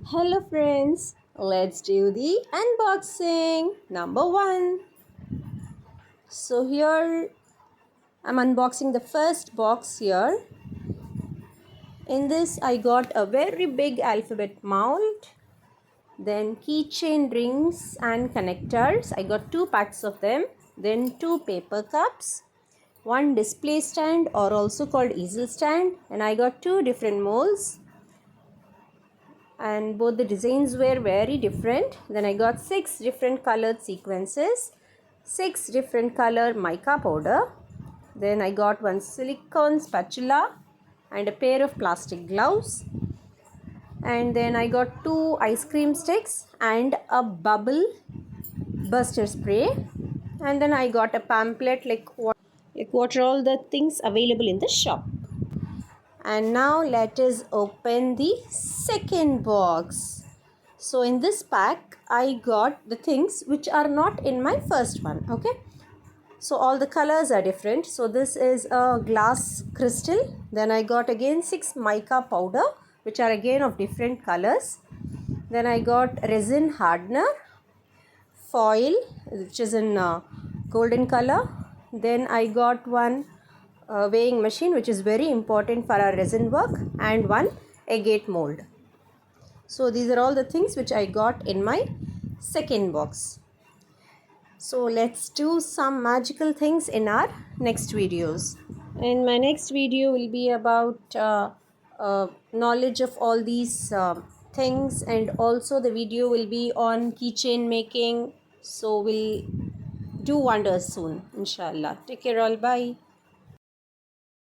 Hello friends, let's do the unboxing number 1. So here I'm unboxing the first box here. In this I got a very big alphabet mold, then keychain rings and connectors. I got 2 packs of them, then 2 paper cups, one display stand or also called easel stand, and I got 2 different molds. And both the designs were very different. Then I got 6 different colored sequences, 6 different color mica powder. Then I got one silicone spatula and a pair of plastic gloves. And then I got 2 ice cream sticks and a bubble buster spray. And then I got a pamphlet like what are all the things available in the shop. And now let us open the second box. So in this pack I got the things which are not in my first one. Okay, so all the colors are different. So this is a glass crystal. Then I got again 6 mica powder which are again of different colors. Then I got resin hardener, foil which is in golden color. Then I got one weighing machine which is very important for our resin work, and one agate mold. So these are all the things which I got in my second box. So let's do some magical things in our next videos. And my next video will be about knowledge of all these things, and also the video will be on keychain making. So we'll do wonders soon, inshallah. Take care all, bye.